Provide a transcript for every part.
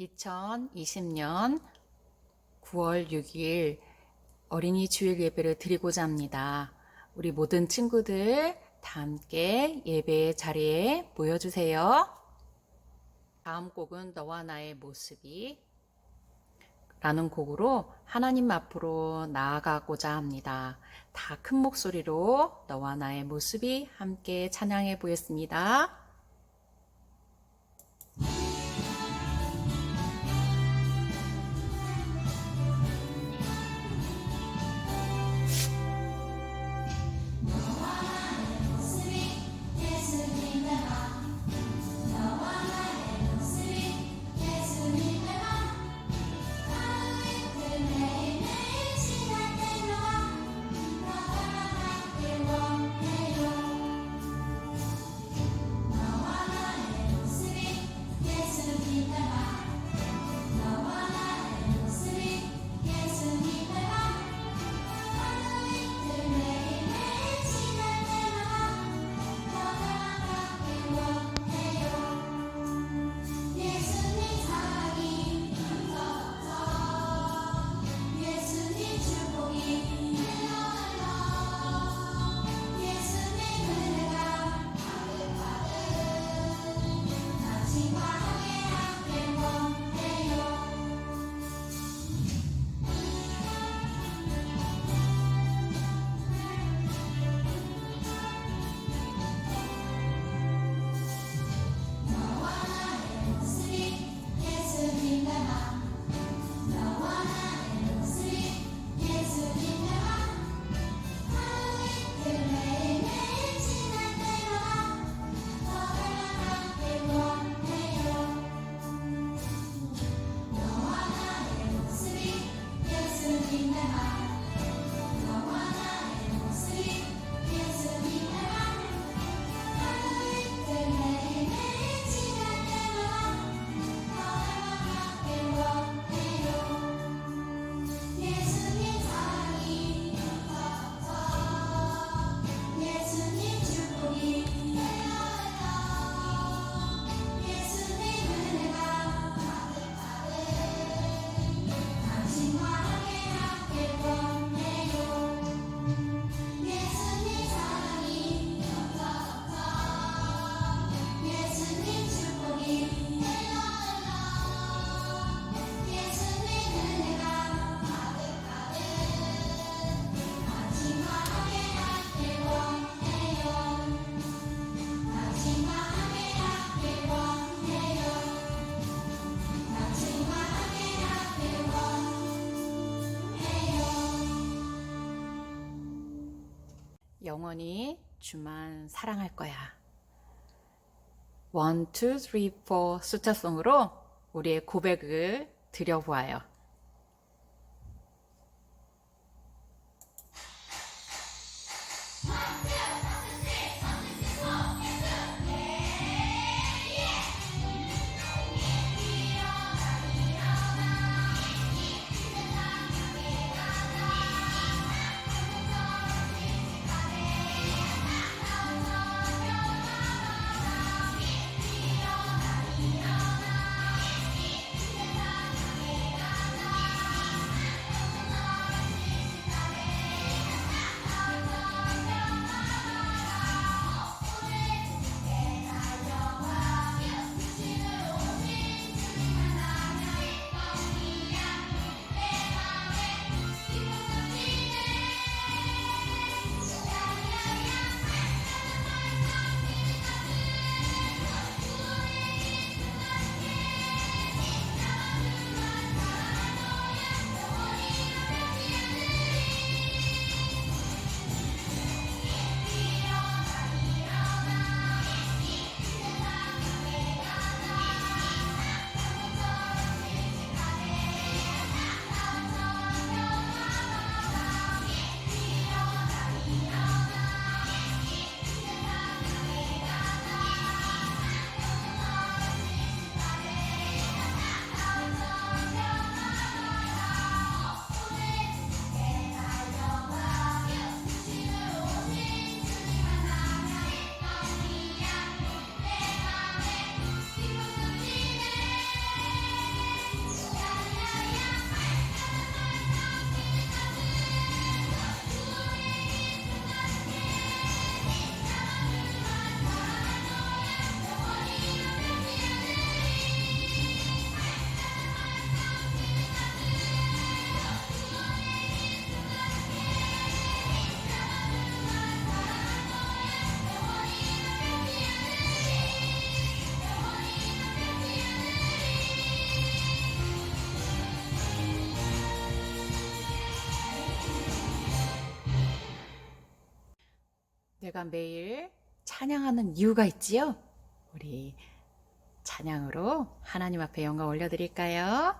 2020년 9월 6일 어린이 주일 예배를 드리고자 합니다. 우리 모든 친구들 다 함께 예배 자리에 모여주세요. 다음 곡은 너와 나의 모습이 라는 곡으로 하나님 앞으로 나아가고자 합니다. 다 큰 목소리로 너와 나의 모습이 함께 찬양해 보겠습니다. 영원히 주만 사랑할 거야. 1, 2, 3, 4 숫자송으로 우리의 고백을 드려보아요. 제가 매일 찬양하는 이유가 있지요? 우리 찬양으로 하나님 앞에 영광 올려드릴까요?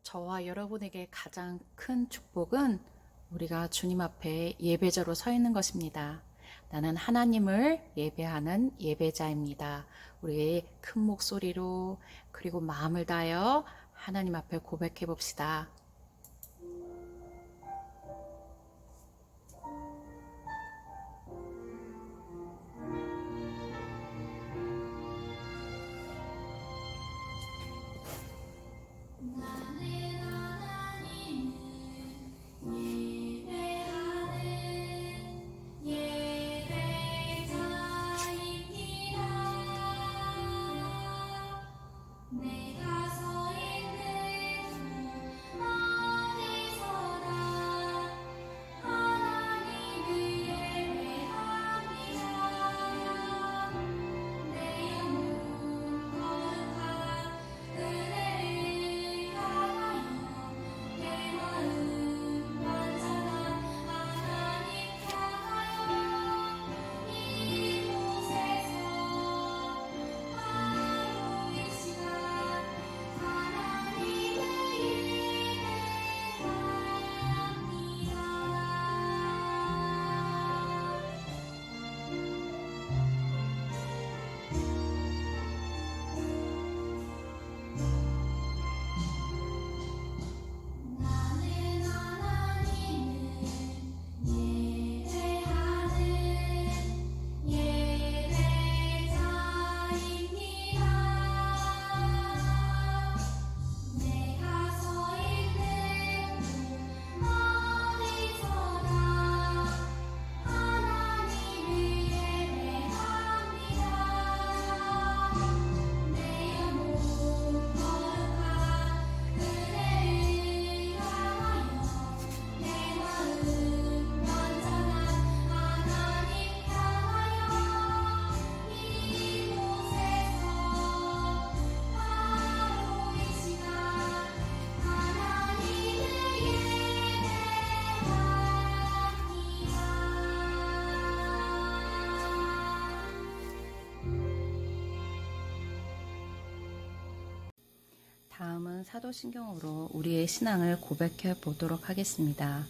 저와 여러분에게 가장 큰 축복은 우리가 주님 앞에 예배자로 서 있는 것입니다. 나는 하나님을 예배하는 예배자입니다. 우리의 큰 목소리로 그리고 마음을 다하여 하나님 앞에 고백해 봅시다. 내가 서 있는 다음은 사도신경으로 우리의 신앙을 고백해 보도록 하겠습니다.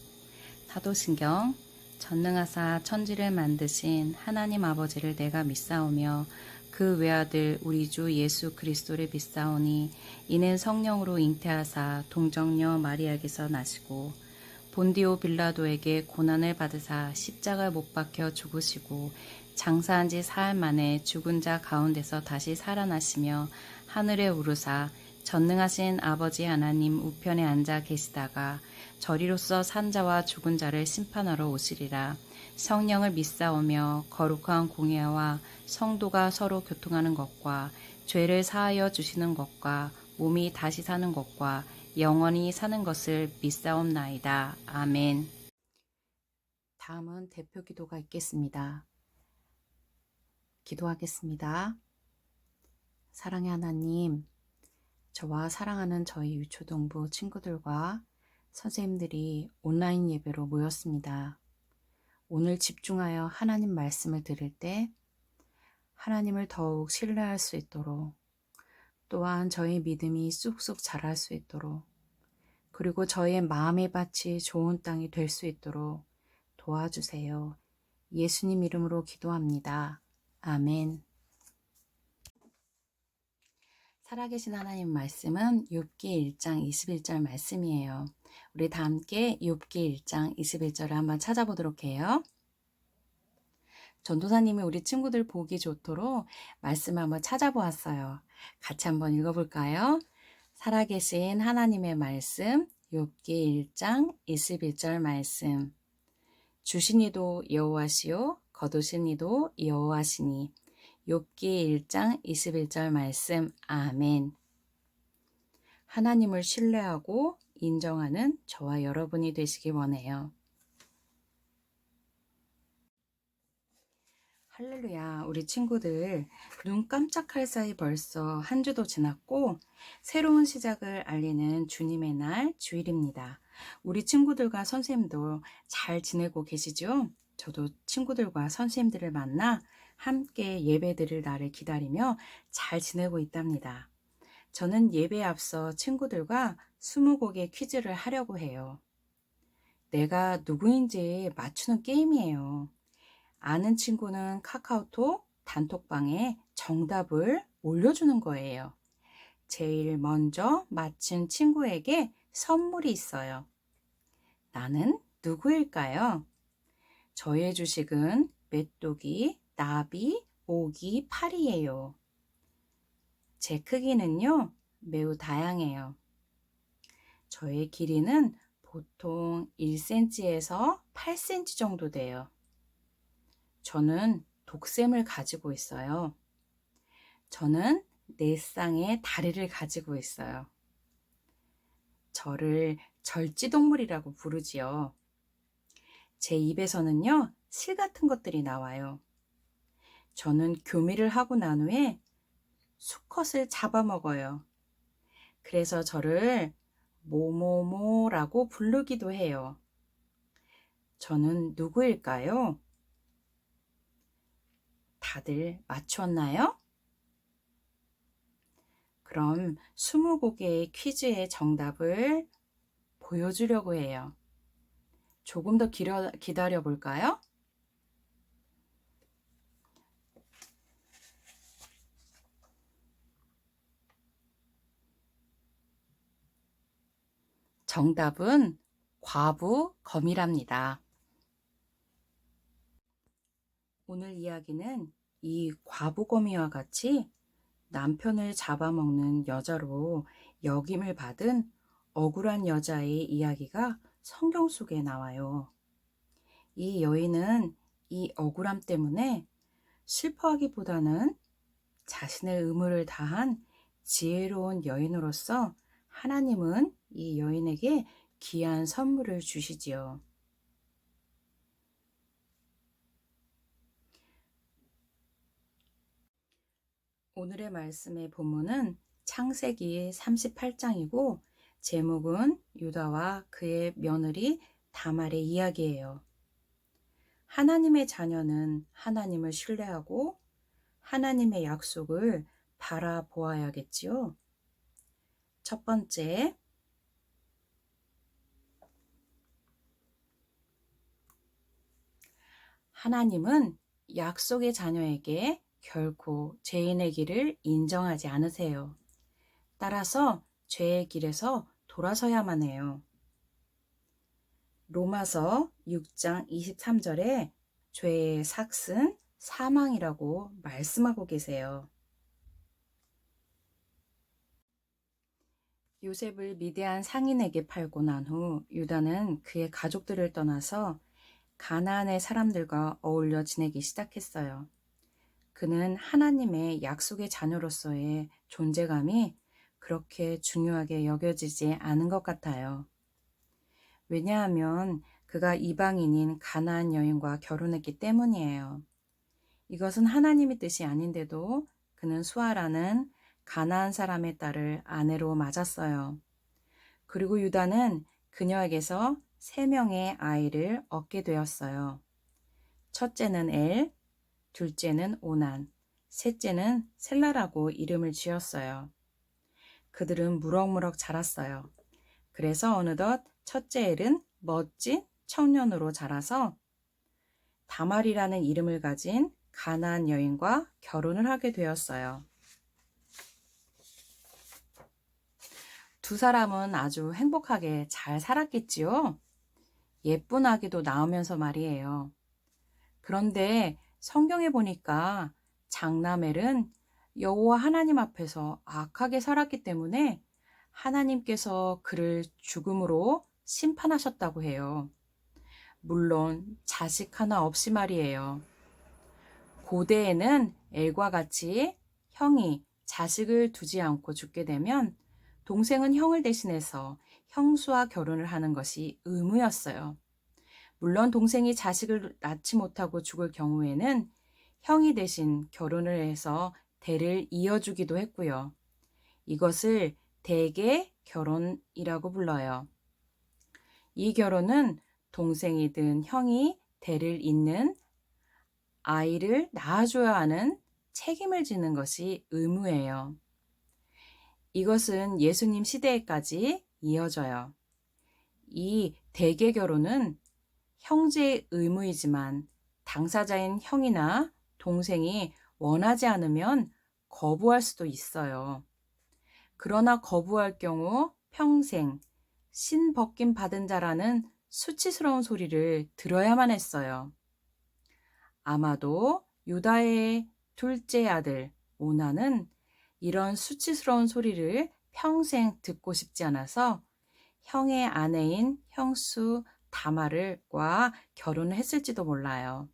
사도신경. 전능하사 천지를 만드신 하나님 아버지를 내가 믿사오며 그 외아들 우리 주 예수 그리스도를 믿사오니 이는 성령으로 잉태하사 동정녀 마리아에게서 나시고 본디오 빌라도에게 고난을 받으사 십자가에 못 박혀 죽으시고 장사한 지 사흘 만에 죽은 자 가운데서 다시 살아나시며 하늘에 오르사 전능하신 아버지 하나님 우편에 앉아 계시다가 저리로서 산 자와 죽은 자를 심판하러 오시리라. 성령을 믿사오며 거룩한 공예와 성도가 서로 교통하는 것과 죄를 사하여 주시는 것과 몸이 다시 사는 것과 영원히 사는 것을 믿사옵나이다. 아멘. 다음은 대표 기도가 있겠습니다. 기도하겠습니다. 사랑의 하나님, 저와 사랑하는 저희 유초동부 친구들과 선생님들이 온라인 예배로 모였습니다. 오늘 집중하여 하나님 말씀을 들을 때 하나님을 더욱 신뢰할 수 있도록, 또한 저희 믿음이 쑥쑥 자랄 수 있도록, 그리고 저의 마음의 밭이 좋은 땅이 될 수 있도록 도와주세요. 예수님 이름으로 기도합니다. 아멘. 살아계신 하나님 말씀은 욥기 1장 21절 말씀이에요. 우리 다 함께 욥기 1장 21절을 한번 찾아보도록 해요. 전도사님이 우리 친구들 보기 좋도록 말씀을 한번 찾아보았어요. 같이 한번 읽어볼까요? 살아계신 하나님의 말씀 욥기 1장 21절 말씀. 주신 이도 여호와시요 거두신 이도 여호와시니. 욥기 1장 21절 말씀. 아멘. 하나님을 신뢰하고 인정하는 저와 여러분이 되시기 원해요. 할렐루야. 우리 친구들 눈 깜짝할 사이 벌써 한 주도 지났고 새로운 시작을 알리는 주님의 날 주일입니다. 우리 친구들과 선생님도 잘 지내고 계시죠? 저도 친구들과 선생님들을 만나 함께 예배 드릴 날을 기다리며 잘 지내고 있답니다. 저는 예배에 앞서 친구들과 20곡의 퀴즈를 하려고 해요. 내가 누구인지 맞추는 게임이에요. 아는 친구는 카카오톡 단톡방에 정답을 올려주는 거예요. 제일 먼저 맞힌 친구에게 선물이 있어요. 나는 누구일까요? 저의 주식은 메뚜기, 나비, 모기, 파리예요. 제 크기는요, 매우 다양해요. 저의 길이는 보통 1cm에서 8cm 정도 돼요. 저는 독샘을 가지고 있어요. 저는 4쌍의 다리를 가지고 있어요. 저를 절지동물이라고 부르지요. 제 입에서는요, 실 같은 것들이 나와요. 저는 교미를 하고 난 후에 수컷을 잡아먹어요. 그래서 저를 모모모라고 부르기도 해요. 저는 누구일까요? 다들 맞추었나요? 그럼 20곡의 퀴즈의 정답을 보여주려고 해요. 조금 더 기다려 볼까요? 정답은 과부검이랍니다. 오늘 이야기는 이 과부검이와 같이 남편을 잡아먹는 여자로 역임을 받은 억울한 여자의 이야기가 성경 속에 나와요. 이 여인은 이 억울함 때문에 슬퍼하기보다는 자신의 의무를 다한 지혜로운 여인으로서 하나님은 이 여인에게 귀한 선물을 주시지요. 오늘의 말씀의 본문은 창세기 38장이고 제목은 유다와 그의 며느리 다말의 이야기예요. 하나님의 자녀는 하나님을 신뢰하고 하나님의 약속을 바라보아야겠지요. 첫 번째, 하나님은 약속의 자녀에게 결코 죄인의 길을 인정하지 않으세요. 따라서 죄의 길에서 돌아서야만 해요. 로마서 6장 23절에 죄의 삭은 사망이라고 말씀하고 계세요. 요셉을 미디안 상인에게 팔고 난 후 유다는 그의 가족들을 떠나서 가나안의 사람들과 어울려 지내기 시작했어요. 그는 하나님의 약속의 자녀로서의 존재감이 그렇게 중요하게 여겨지지 않은 것 같아요. 왜냐하면 그가 이방인인 가나안 여인과 결혼했기 때문이에요. 이것은 하나님의 뜻이 아닌데도 그는 수아라는 가나안 사람의 딸을 아내로 맞았어요. 그리고 유다는 그녀에게서 3명의 아이를 얻게 되었어요. 첫째는 엘, 둘째는 오난, 셋째는 셀라라고 이름을 지었어요. 그들은 무럭무럭 자랐어요. 그래서 어느덧 첫째 엘은 멋진 청년으로 자라서 다말이라는 이름을 가진 가나안 여인과 결혼을 하게 되었어요. 두 사람은 아주 행복하게 잘 살았겠지요? 예쁜 아기도 낳으면서 말이에요. 그런데 성경에 보니까 장남엘은 여호와 하나님 앞에서 악하게 살았기 때문에 하나님께서 그를 죽음으로 심판하셨다고 해요. 물론 자식 하나 없이 말이에요. 고대에는 엘과 같이 형이 자식을 두지 않고 죽게 되면 동생은 형을 대신해서 형수와 결혼을 하는 것이 의무였어요. 물론 동생이 자식을 낳지 못하고 죽을 경우에는 형이 대신 결혼을 해서 대를 이어주기도 했고요. 이것을 대계 결혼이라고 불러요. 이 결혼은 동생이든 형이 대를 잇는 아이를 낳아줘야 하는 책임을 지는 것이 의무예요. 이것은 예수님 시대에까지 이어져요. 이 대계 결혼은 형제의 의무이지만 당사자인 형이나 동생이 원하지 않으면 거부할 수도 있어요. 그러나 거부할 경우 평생 신벗김 받은 자라는 수치스러운 소리를 들어야만 했어요. 아마도 유다의 둘째 아들 오나는 이런 수치스러운 소리를 평생 듣고 싶지 않아서 형의 아내인 형수 다말과 결혼을 했을지도 몰라요.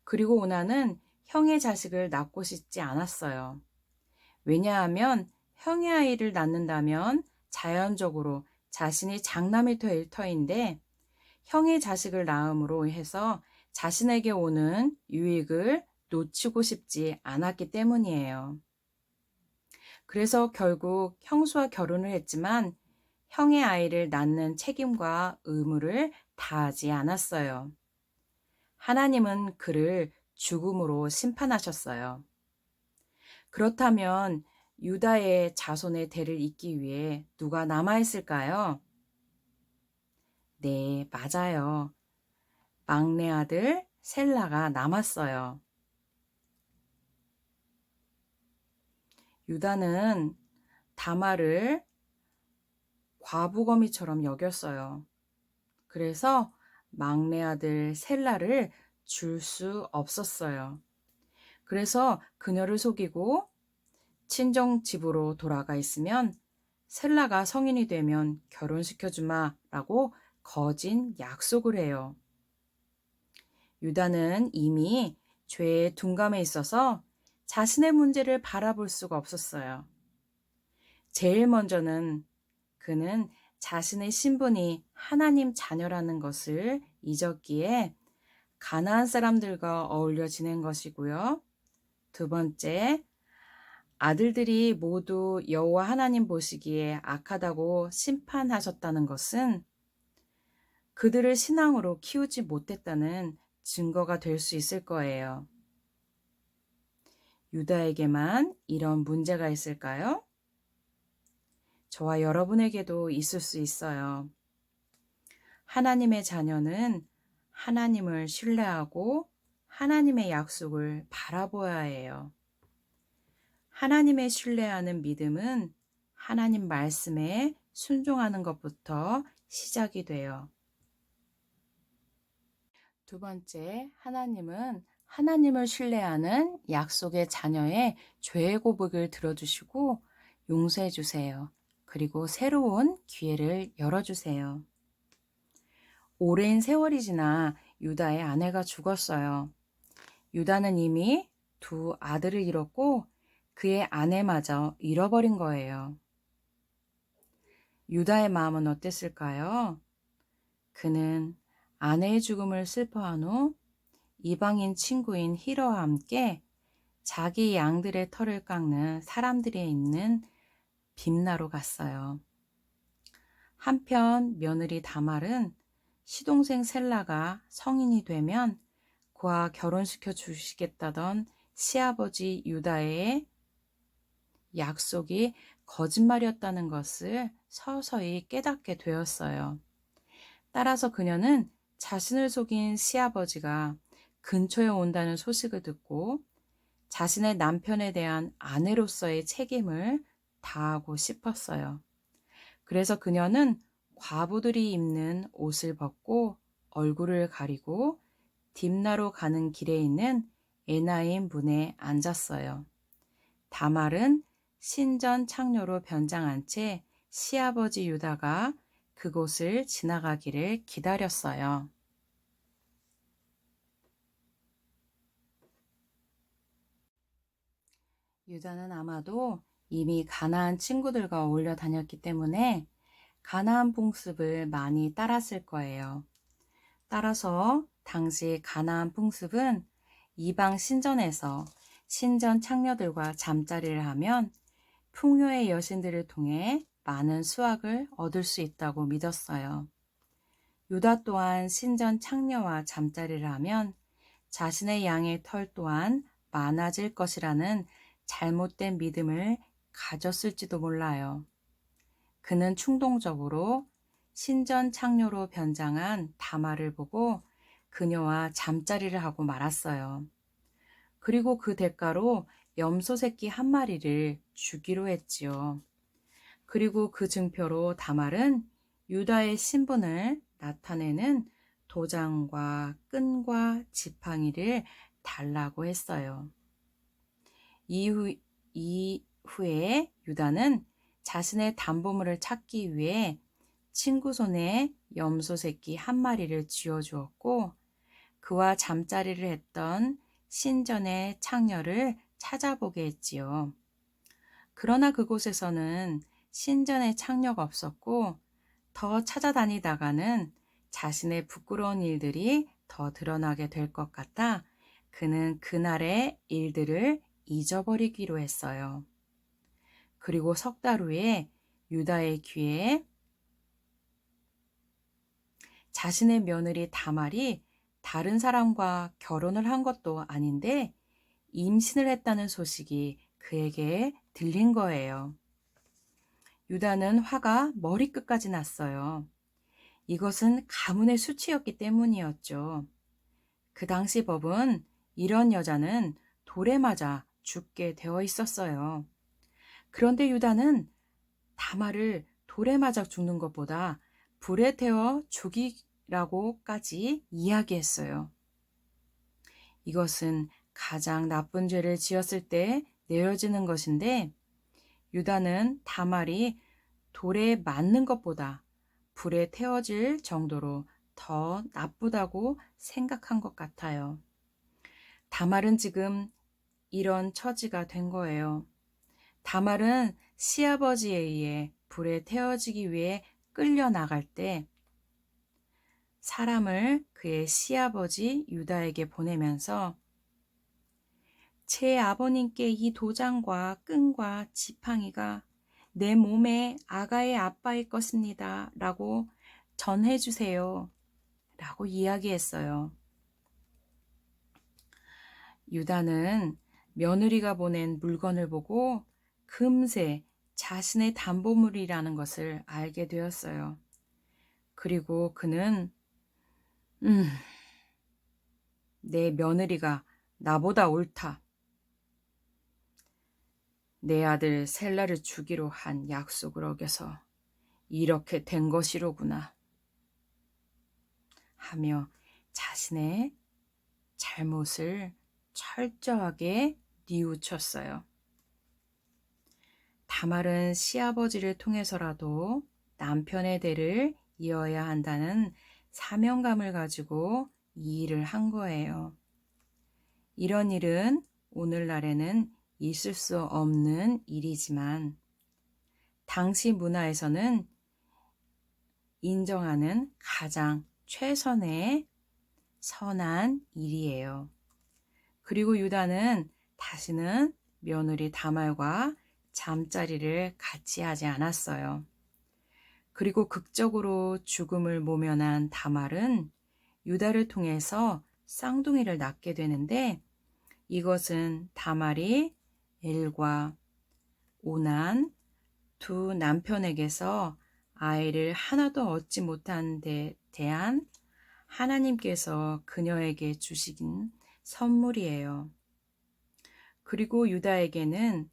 그리고 오나는 형의 자식을 낳고 싶지 않았어요. 왜냐하면 형의 아이를 낳는다면 자연적으로 자신이 장남이 될 터인데 형의 자식을 낳음으로 해서 자신에게 오는 유익을 놓치고 싶지 않았기 때문이에요. 그래서 결국 형수와 결혼을 했지만 형의 아이를 낳는 책임과 의무를 다하지 않았어요. 하나님은 그를 죽음으로 심판하셨어요. 그렇다면 유다의 자손의 대를 잇기 위해 누가 남아있을까요? 네, 맞아요. 막내 아들 셀라가 남았어요. 유다는 다말을 과부거미처럼 여겼어요. 그래서 막내 아들 셀라를 줄 수 없었어요. 그래서 그녀를 속이고 친정 집으로 돌아가 있으면 셀라가 성인이 되면 결혼시켜주마라고 거짓 약속을 해요. 유다는 이미 죄에 둔감해 있어서 자신의 문제를 바라볼 수가 없었어요. 제일 먼저는 그는 자신의 신분이 하나님 자녀라는 것을 잊었기에 가나안 사람들과 어울려 지낸 것이고요. 두 번째, 아들들이 모두 여호와 하나님 보시기에 악하다고 심판하셨다는 것은 그들을 신앙으로 키우지 못했다는 증거가 될 수 있을 거예요. 유다에게만 이런 문제가 있을까요? 저와 여러분에게도 있을 수 있어요. 하나님의 자녀는 하나님을 신뢰하고 하나님의 약속을 바라보아야 해요. 하나님의 신뢰하는 믿음은 하나님 말씀에 순종하는 것부터 시작이 돼요. 두 번째, 하나님은 하나님을 신뢰하는 약속의 자녀의 죄의 고백을 들어주시고 용서해 주세요. 그리고 새로운 기회를 열어주세요. 오랜 세월이 지나 유다의 아내가 죽었어요. 유다는 이미 두 아들을 잃었고 그의 아내마저 잃어버린 거예요. 유다의 마음은 어땠을까요? 그는 아내의 죽음을 슬퍼한 후 이방인 친구인 히러와 함께 자기 양들의 털을 깎는 사람들이 있는 빔나로 갔어요. 한편 며느리 다말은 시동생 셀라가 성인이 되면 그와 결혼시켜 주시겠다던 시아버지 유다의 약속이 거짓말이었다는 것을 서서히 깨닫게 되었어요. 따라서 그녀는 자신을 속인 시아버지가 근처에 온다는 소식을 듣고 자신의 남편에 대한 아내로서의 책임을 다하고 싶었어요. 그래서 그녀는 과부들이 입는 옷을 벗고 얼굴을 가리고 딥나로 가는 길에 있는 에나임 문에 앉았어요. 다말은 신전 창녀로 변장한 채 시아버지 유다가 그곳을 지나가기를 기다렸어요. 유다는 아마도 이미 가나안 친구들과 어울려 다녔기 때문에 가나안 풍습을 많이 따랐을 거예요. 따라서 당시 가나안 풍습은 이방 신전에서 신전 창녀들과 잠자리를 하면 풍요의 여신들을 통해 많은 수확을 얻을 수 있다고 믿었어요. 유다 또한 신전 창녀와 잠자리를 하면 자신의 양의 털 또한 많아질 것이라는 잘못된 믿음을 가졌을지도 몰라요. 그는 충동적으로 신전 창녀로 변장한 다말을 보고 그녀와 잠자리를 하고 말았어요. 그리고 그 대가로 염소 새끼 한 마리를 주기로 했지요. 그리고 그 증표로 다말은 유다의 신분을 나타내는 도장과 끈과 지팡이를 달라고 했어요. 이후에 유다는 자신의 담보물을 찾기 위해 친구 손에 염소 새끼 한 마리를 쥐어주었고 그와 잠자리를 했던 신전의 창녀를 찾아보게 했지요. 그러나 그곳에서는 신전의 창녀가 없었고 더 찾아다니다가는 자신의 부끄러운 일들이 더 드러나게 될 것 같아 그는 그날의 일들을 잊어버리기로 했어요. 그리고 석 달 후에 유다의 귀에 자신의 며느리 다말이 다른 사람과 결혼을 한 것도 아닌데 임신을 했다는 소식이 그에게 들린 거예요. 유다는 화가 머리끝까지 났어요. 이것은 가문의 수치였기 때문이었죠. 그 당시 법은 이런 여자는 돌에 맞아 죽게 되어 있었어요. 그런데 유다는 다말을 돌에 맞아 죽는 것보다 불에 태워 죽이라고까지 이야기했어요. 이것은 가장 나쁜 죄를 지었을 때 내려지는 것인데 유다는 다말이 돌에 맞는 것보다 불에 태워질 정도로 더 나쁘다고 생각한 것 같아요. 다말은 지금 이런 처지가 된 거예요. 다말은 시아버지에 의해 불에 태워지기 위해 끌려나갈 때 사람을 그의 시아버지 유다에게 보내면서 제 아버님께 이 도장과 끈과 지팡이가 내 몸의 아가의 아빠일 것입니다. 라고 전해주세요. 라고 이야기했어요. 유다는 며느리가 보낸 물건을 보고 금세 자신의 담보물이라는 것을 알게 되었어요. 그리고 그는 내 며느리가 나보다 옳다. 내 아들 셀라를 주기로 한 약속을 어겨서 이렇게 된 것이로구나 하며 자신의 잘못을 철저하게 뉘우쳤어요. 다말은 시아버지를 통해서라도 남편의 대를 이어야 한다는 사명감을 가지고 이 일을 한 거예요. 이런 일은 오늘날에는 있을 수 없는 일이지만 당시 문화에서는 인정하는 가장 최선의 선한 일이에요. 그리고 유다는 다시는 며느리 다말과 잠자리를 같이 하지 않았어요. 그리고 극적으로 죽음을 모면한 다말은 유다를 통해서 쌍둥이를 낳게 되는데 이것은 다말이 엘과 오난 두 남편에게서 아이를 하나도 얻지 못한 데 대한 하나님께서 그녀에게 주신 선물이에요. 그리고 유다에게는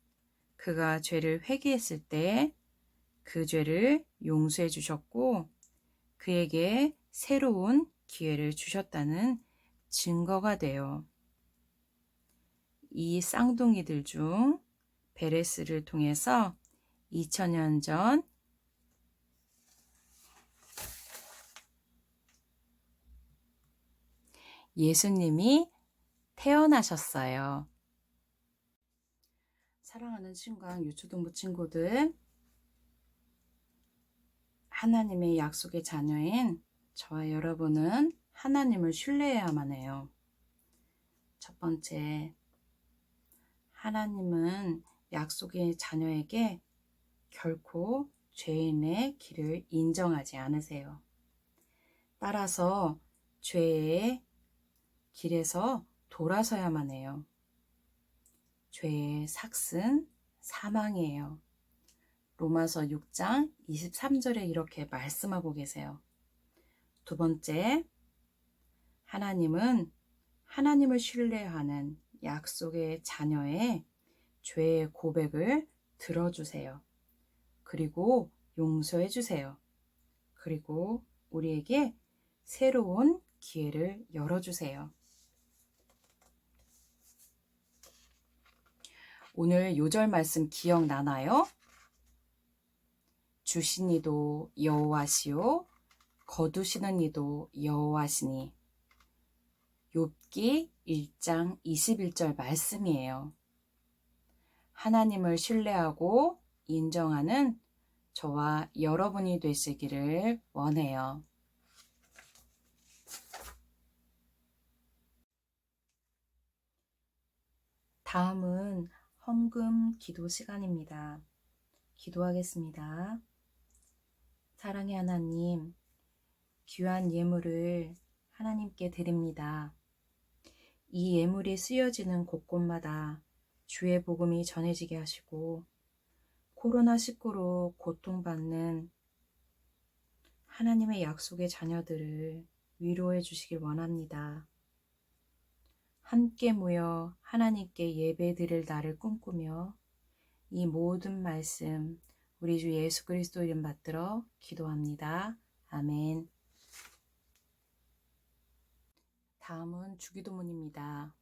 그가 죄를 회개했을 때 그 죄를 용서해 주셨고 그에게 새로운 기회를 주셨다는 증거가 돼요. 이 쌍둥이들 중 베레스를 통해서 2000년 전 예수님이 태어나셨어요. 사랑하는 친구랑 유초등부 친구들, 하나님의 약속의 자녀인 저와 여러분은 하나님을 신뢰해야만 해요. 첫 번째, 하나님은 약속의 자녀에게 결코 죄인의 길을 인정하지 않으세요. 따라서 죄의 길에서 돌아서야만 해요. 죄의 삭은 사망이에요. 로마서 6장 23절에 이렇게 말씀하고 계세요. 두 번째, 하나님은 하나님을 신뢰하는 약속의 자녀의 죄의 고백을 들어주세요. 그리고 용서해 주세요. 그리고 우리에게 새로운 기회를 열어주세요. 오늘 요절 말씀 기억나나요? 주신 이도 여호와시요 거두시는 이도 여호와시니. 욥기 1장 21절 말씀이에요. 하나님을 신뢰하고 인정하는 저와 여러분이 되시기를 원해요. 다음은 헌금 기도 시간입니다. 기도하겠습니다. 사랑의 하나님, 귀한 예물을 하나님께 드립니다. 이 예물이 쓰여지는 곳곳마다 주의 복음이 전해지게 하시고 코로나19로 고통받는 하나님의 약속의 자녀들을 위로해 주시길 원합니다. 함께 모여 하나님께 예배 드릴 날을 꿈꾸며 이 모든 말씀 우리 주 예수 그리스도 이름 받들어 기도합니다. 아멘. 다음은 주기도문입니다.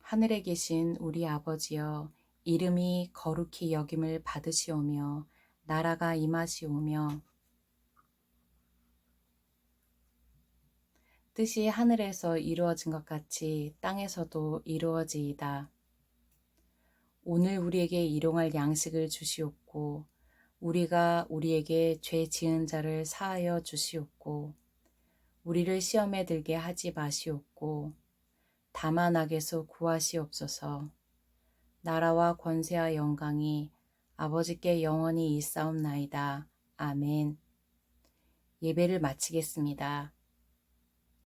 하늘에 계신 우리 아버지여, 이름이 거룩히 여김을 받으시오며 나라가 임하시오며 뜻이 하늘에서 이루어진 것 같이 땅에서도 이루어지이다. 오늘 우리에게 일용할 양식을 주시옵고 우리가 우리에게 죄 지은 자를 사하여 주시옵고 우리를 시험에 들게 하지 마시옵고 다만 악에서 구하시옵소서. 나라와 권세와 영광이 아버지께 영원히 있사옵나이다. 아멘. 예배를 마치겠습니다.